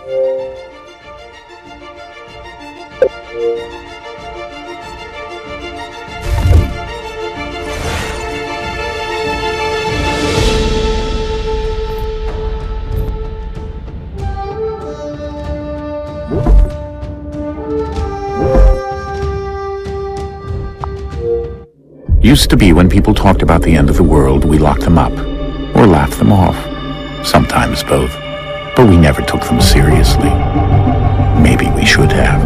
Used to be when people talked about the end of the world, we locked them up, or laughed them off. Sometimes both. But we never took them seriously. Maybe we should have.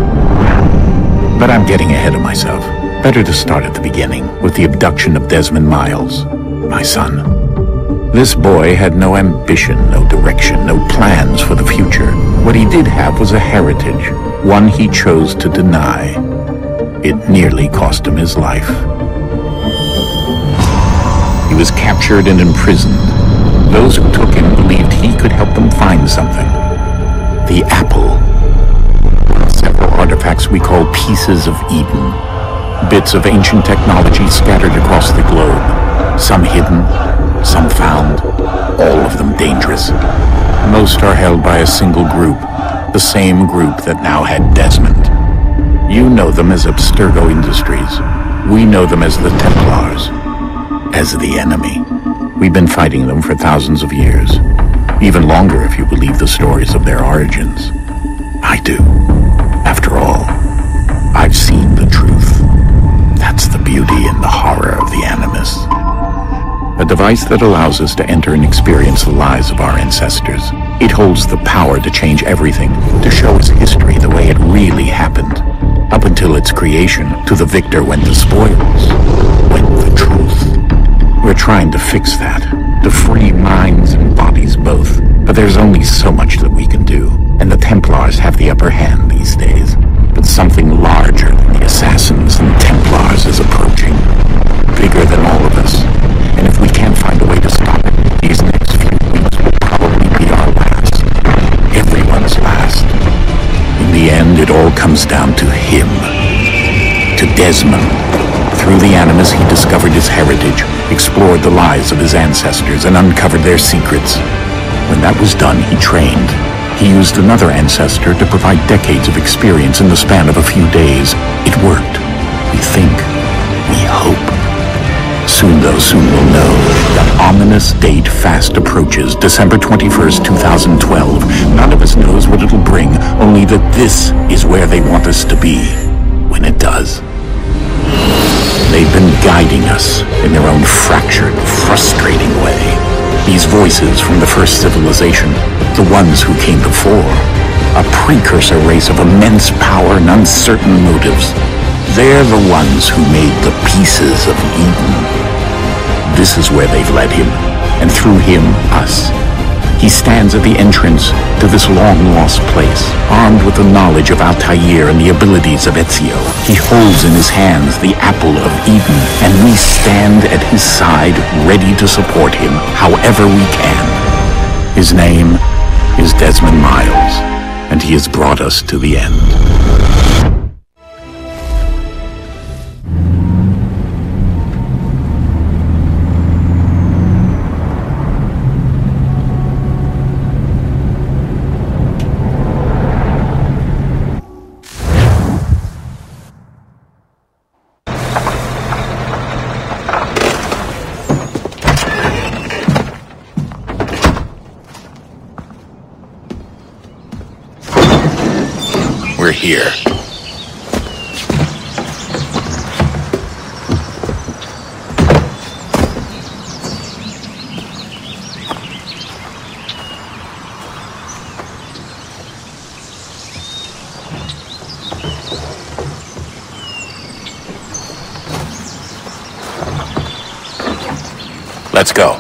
But I'm getting ahead of myself. Better to start at the beginning, with the abduction of Desmond Miles, my son. This boy had no ambition, no direction, no plans for the future. What he did have was a heritage, one he chose to deny. It nearly cost him his life. He was captured and imprisoned. Those who took him believed he could help them find something. The apple. Several artifacts we call pieces of Eden. Bits of ancient technology scattered across the globe. Some hidden, some found, all of them dangerous. Most are held by a single group, the same group that now had Desmond. You know them as Abstergo Industries. We know them as the Templars. As the enemy. We've been fighting them for thousands of years. Even longer if you believe the stories of their origins. I do. After all, I've seen the truth. That's the beauty and the horror of the Animus. A device that allows us to enter and experience the lives of our ancestors. It holds the power to change everything, to show us history the way it really happened. Up until its creation, to the victor went the spoils, went the truth. We're trying to fix that, to free minds and bodies both. But there's only so much that we can do, and the Templars have the upper hand these days. But something larger than the Assassins and Templars is approaching, bigger than all of us. And if we can't find a way to stop it, these next few weeks will probably be our last. Everyone's last. In the end, it all comes down to him. To Desmond. Through the Animus, he discovered his heritage, explored the lives of his ancestors, and uncovered their secrets. When that was done, he trained. He used another ancestor to provide decades of experience in the span of a few days. It worked. We think. We hope. Soon we'll know. The ominous date fast approaches, December 21st, 2012. None of us knows what it'll bring, only that this is where they want us to be, when it does. They've been guiding us in their own fractured, frustrating way. These voices from the first civilization, the ones who came before, a precursor race of immense power and uncertain motives. They're the ones who made the pieces of Eden. This is where they've led him, and through him, us. He stands at the entrance to this long-lost place, armed with the knowledge of Altair and the abilities of Ezio. He holds in his hands the apple of Eden, and we stand at his side, ready to support him however we can. His name is Desmond Miles, and he has brought us to the end. We're here. Let's go.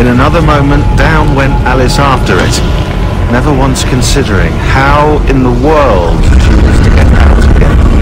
In another moment, down went Alice after it, never once considering how in the world she was to get out again.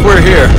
We're here.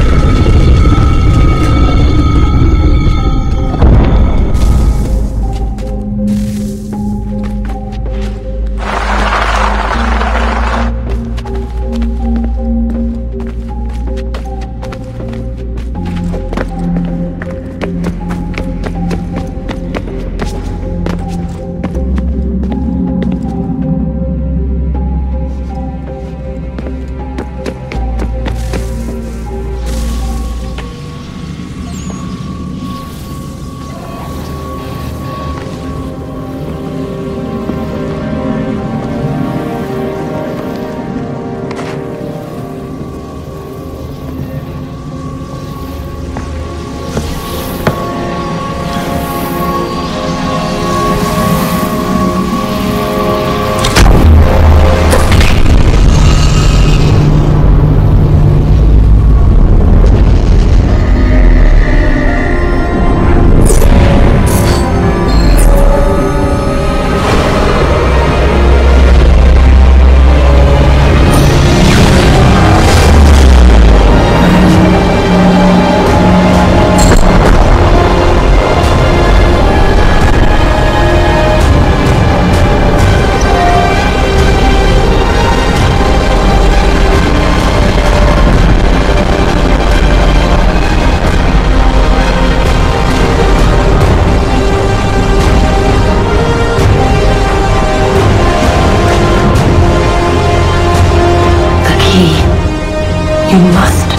You must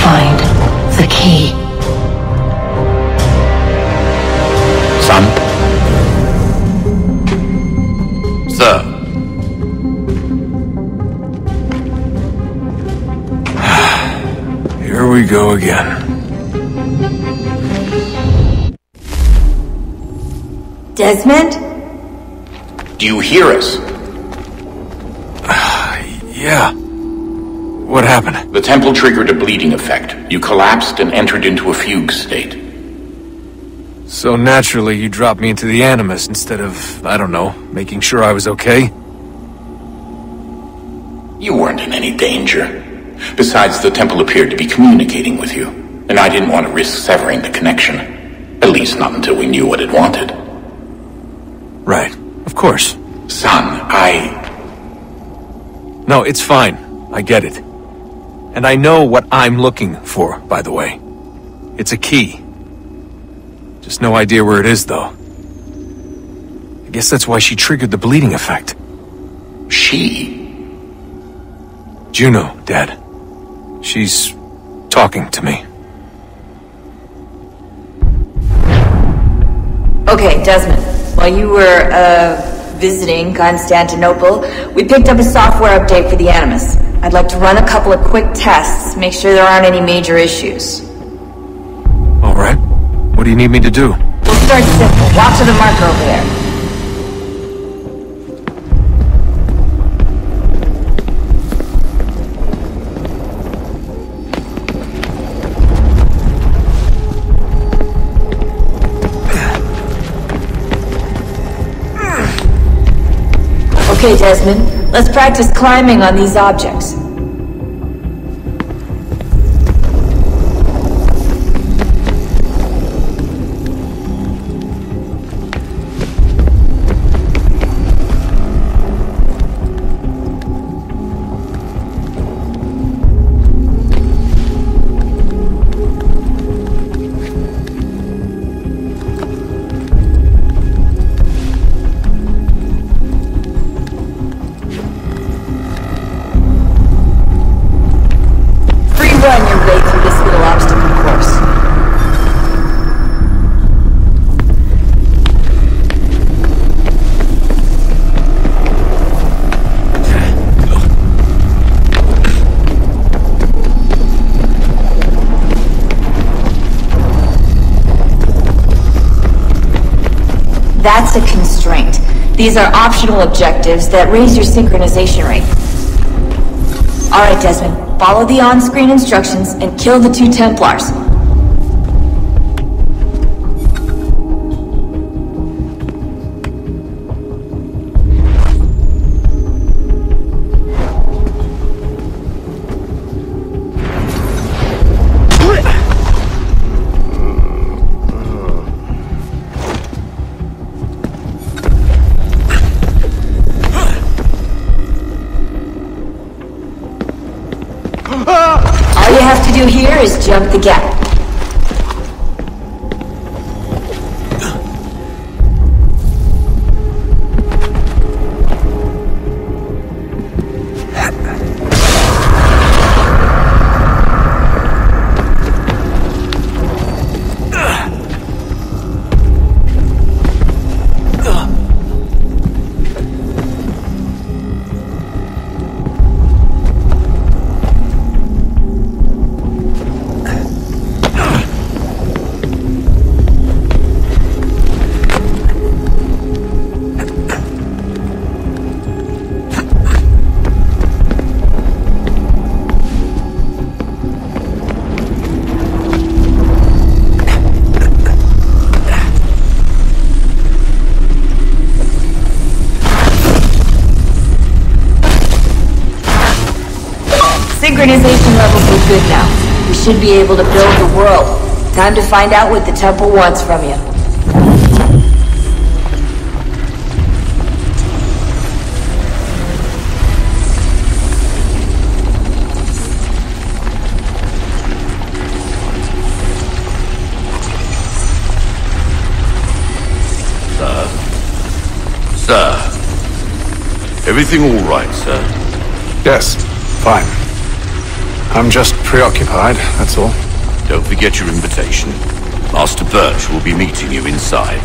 find the key. Son? Sir. Here we go again. Desmond? Do you hear us? Yeah. What happened? The temple triggered a bleeding effect. You collapsed and entered into a fugue state. So naturally, you dropped me into the Animus instead of, I don't know, making sure I was okay? You weren't in any danger. Besides, the temple appeared to be communicating with you, and I didn't want to risk severing the connection. At least not until we knew what it wanted. Right. Of course. Son, No, it's fine. I get it. And I know what I'm looking for, by the way. It's a key. Just no idea where it is, though. I guess that's why she triggered the bleeding effect. She? Juno, Dad. She's talking to me. Okay, Desmond. While you were, visiting Constantinople, we picked up a software update for the Animus. I'd like to run a couple of quick tests, make sure there aren't any major issues. All right. What do you need me to do? We'll start simple. Walk to the marker over there. Okay, Desmond. Let's practice climbing on these objects. That's a constraint. These are optional objectives that raise your synchronization rate. Alright, Desmond. Follow the on-screen instructions and kill the 2 Templars. All you have to do here is jump the gap. Synchronization levels are good now. We should be able to build the world. Time to find out what the temple wants from you. Sir. Everything all right, sir? Yes, fine. I'm just preoccupied, that's all. Don't forget your invitation. Master Birch will be meeting you inside.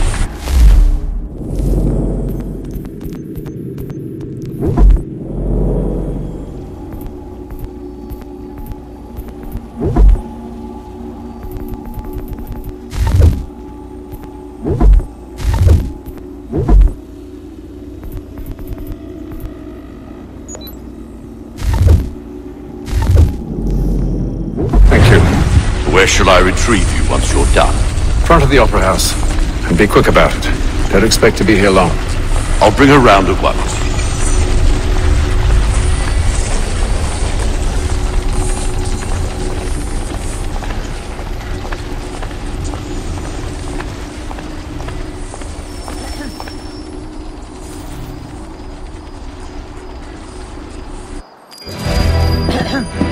Where shall I retrieve you once you're done? Front of the Opera House. And be quick about it. Don't expect to be here long. I'll bring her round at once.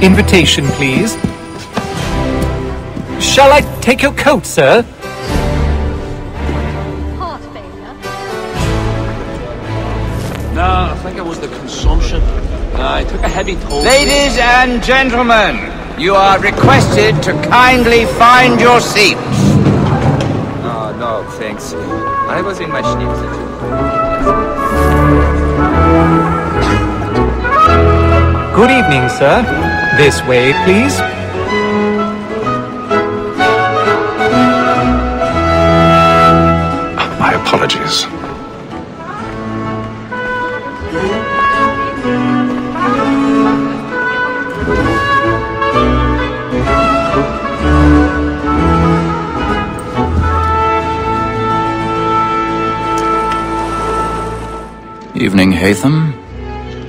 Invitation, please. Shall I take your coat, sir? Heart failure? No, I think it was the consumption. I took a heavy toll. Ladies and gentlemen, you are requested to kindly find your seats. Oh, no, thanks. I was in my schnitzel. Good evening, sir. This way, please. My apologies. Evening, Hatham.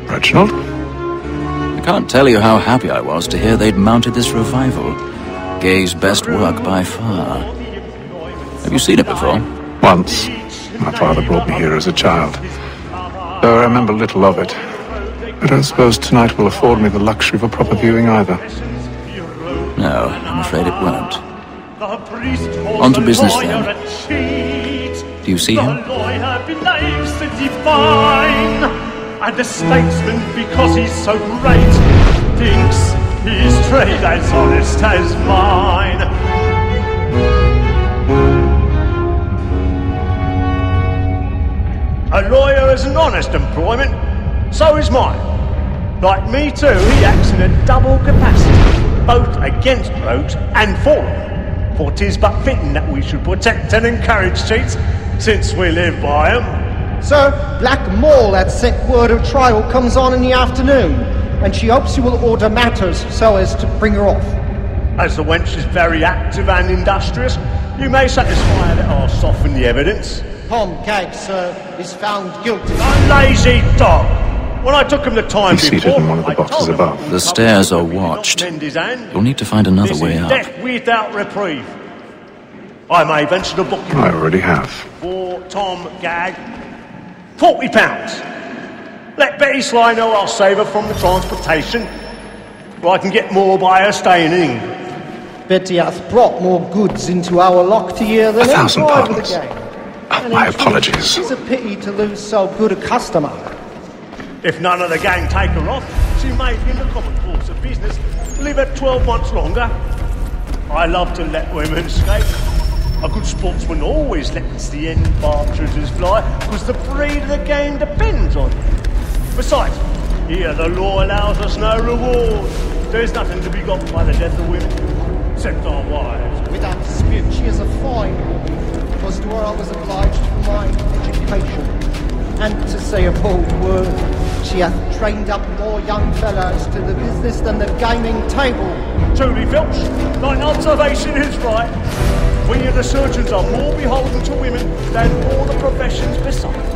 Reginald? I can't tell you how happy I was to hear they'd mounted this revival. Gay's best work by far. Have you seen it before? Once. My father brought me here as a child. Though I remember little of it. I don't suppose tonight will afford me the luxury of a proper viewing either. No, I'm afraid it won't. On to business then. Do you see him? And the statesman, because he's so great, thinks his trade as honest as mine. A lawyer is an honest employment, so is mine. Like me too, he acts in a double capacity, both against rogues and for them. For 'tis but fitting that we should protect and encourage cheats, since we live by 'em. Sir, Black Mole had sent word her trial comes on in the afternoon, and she hopes you will order matters so as to bring her off. As the wench is very active and industrious, you may satisfy her that I'll soften the evidence. Tom Gag, sir, is found guilty. A lazy dog! When I took him the time He's before, seated in one of the I boxes told him above. The stairs are watched. You'll need to find another way This is out. death without reprieve. I may venture to book you I already have. for Tom Gag. £40. Let Betty Sly know I'll save her from the transportation, or I can get more by her staying in England. Betty hath brought more goods into our locked year than any £1,000 drive of the game. My apologies. It's a pity to lose so good a customer. If none of the gang take her off, she may, in the common course of business, live her 12 months longer. I love to let women escape. A good sportsman always lets the end partridges fly, because the breed of the game depends on it. Besides, here the law allows us no reward. There's nothing to be got by the death of women, except our wives. Without dispute, she is a fine woman, because to her I was obliged for my education. And to say a bold word, she hath trained up more young fellows to the business than the gaming table. Truly, Filch, thine observation is right. We of the surgeons are more beholden to women than all the professions besides.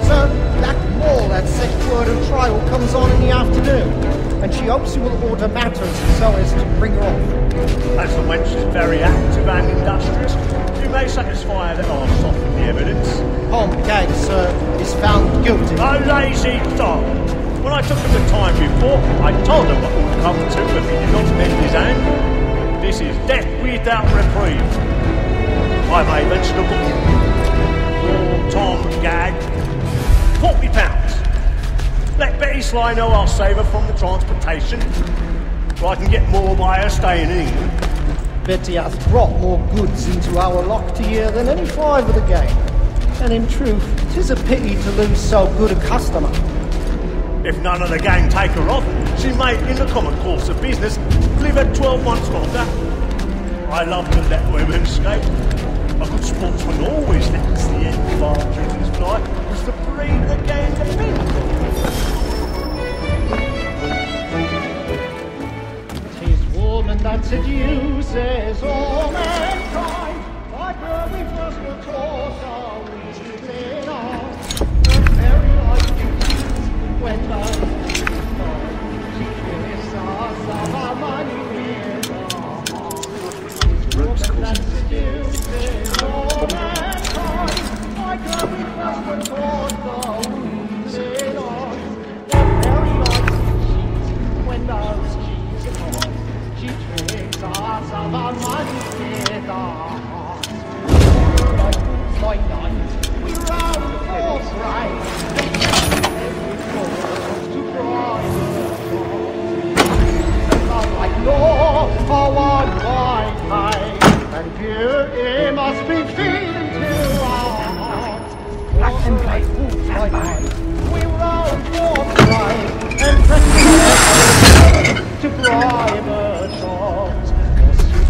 Sir, Black Mole had sent word her trial comes on in the afternoon, and she hopes you will order matters so as to bring her off. As the wench is very active and industrious, you may satisfy her that I'll soften the evidence. Tom Gag, sir, is found guilty. A lazy dog! When I took him the time before, I told him what would come to if he did not bend his hand. This is death without reprieve. I may venture to book you for Tom Gag. £40. Let Betty Sly know I'll save her from the transportation, or I can get more by her staying in England. Betty hath brought more goods into our locked year than any five of the game. And in truth, 'tis a pity to lose so good a customer. If none of the gang take her off, she may, in the common course of business, live her 12 months longer. I love to let women escape. A good sportsman always lets the end partridges fly, because the breed of the game depends on it. 'Tis woman that seduces all mankind, like her we first were taught, so we live on. The very like you, when love she gives us of our money with woman that seduces all mankind, like her we first were taught, so we live on. The very like you, when love's cheese on, she tricks us of our money with us. Like night, we round for bright, like law, for one white light, and beauty must be feeding to our hearts. Black and white, we round for bright, and press to private shops.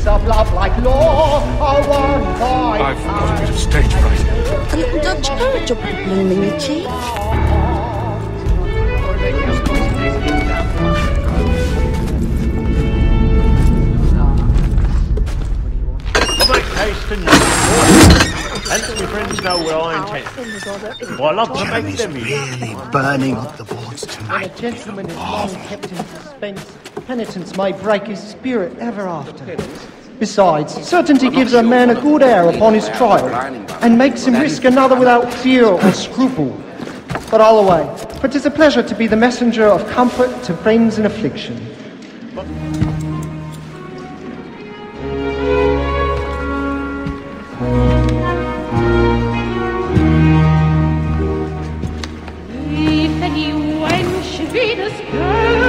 Of love like law, are one by I've got a bit of stage fright. A little Dutch courage will put a bloom in your cheek. I'll make haste and and let my friends know where I intend. Well, I love to make them really burning up the boards tonight. When a gentleman is long kept in suspense, penitence may break his spirit ever after. Besides, certainty gives a man a good air upon his trial, and makes him risk another without fear or scruple. But I'll away, for 'tis a pleasure to be the messenger of comfort to friends in affliction.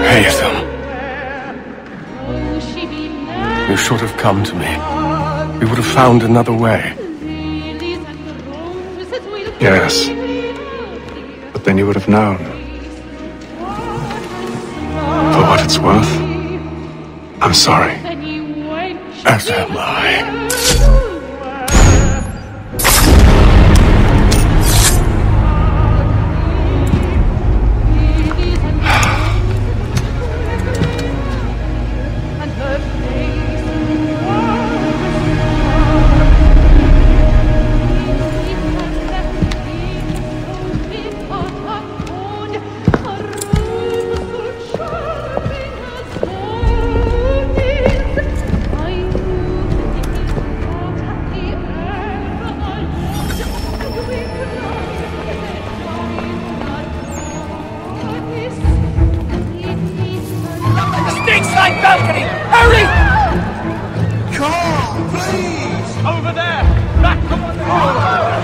Hey, Ethel. You should have come to me. We would have found another way. Yes. But then you would have known. For what it's worth, I'm sorry. As am I.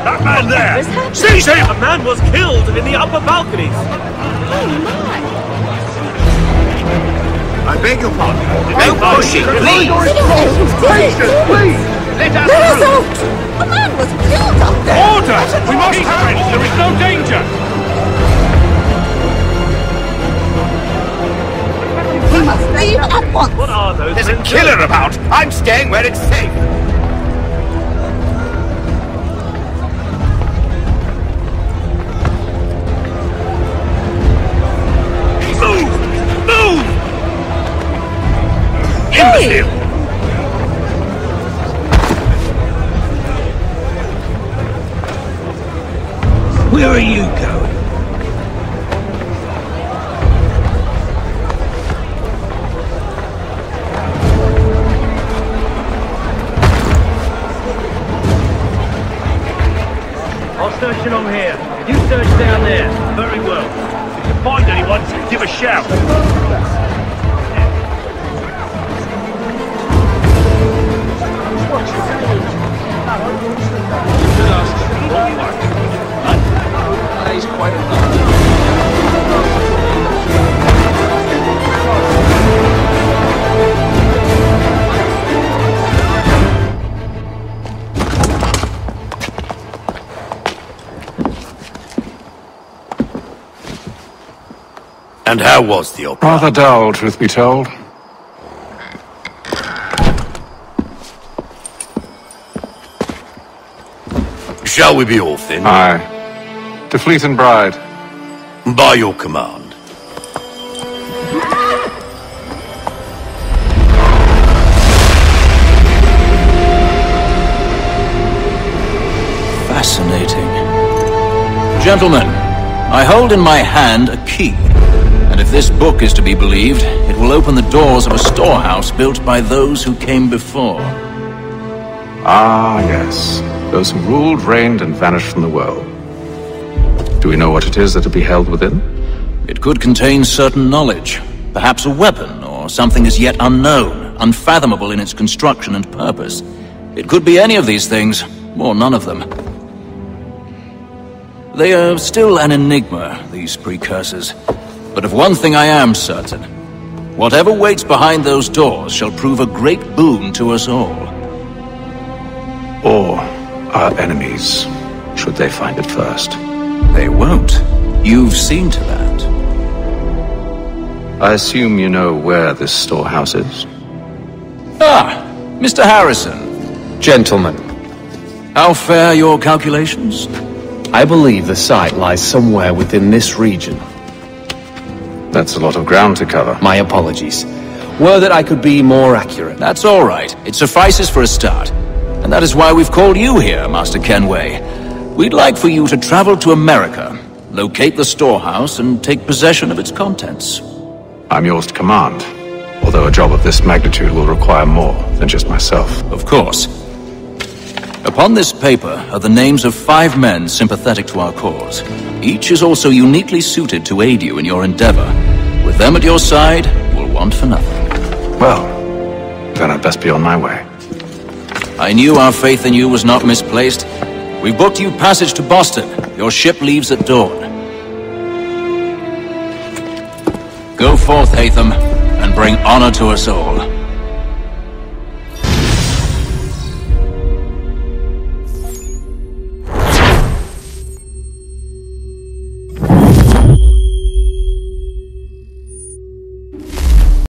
That man there! Seize him! A man was killed in the upper balconies! I beg your pardon. No pushing, please! Please! Let us Let us through! out! A man was killed up there! Order! We must hurry! There is no danger! We must leave at once! What are those? There's a killer about! I'm staying where it's safe! Move! Move! Imbecile! Where are you going? I'll search along here. You search down there. Very well. If you find anyone, give a shout. He's quite a And how was the opera? Rather dull, truth be told. Shall we be off then? Aye. To Fleet and Bride. By your command. Fascinating. Gentlemen, I hold in my hand a key. And if this book is to be believed, it will open the doors of a storehouse built by those who came before. Ah, yes. Those who ruled, reigned, and vanished from the world. Do we know what it is that will be held within? It could contain certain knowledge. Perhaps a weapon, or something as yet unknown, unfathomable in its construction and purpose. It could be any of these things, or none of them. They are still an enigma, these precursors. But of one thing I am certain. Whatever waits behind those doors shall prove a great boon to us all. Or our enemies, should they find it first. They won't. You've seen to that. I assume you know where this storehouse is? Ah, Mr. Harrison. Gentlemen, How fare your calculations? I believe the site lies somewhere within this region. That's a lot of ground to cover. My apologies. Were that I could be more accurate. That's all right. It suffices for a start. And that is why we've called you here, Master Kenway. We'd like for you to travel to America, locate the storehouse, and take possession of its contents. I'm yours to command, although a job of this magnitude will require more than just myself. Of course. Upon this paper are the names of 5 men sympathetic to our cause. Each is also uniquely suited to aid you in your endeavor. With them at your side, we'll want for nothing. Well, then I'd best be on my way. I knew our faith in you was not misplaced. We booked you passage to Boston. Your ship leaves at dawn. Go forth, Hatham, and bring honor to us all.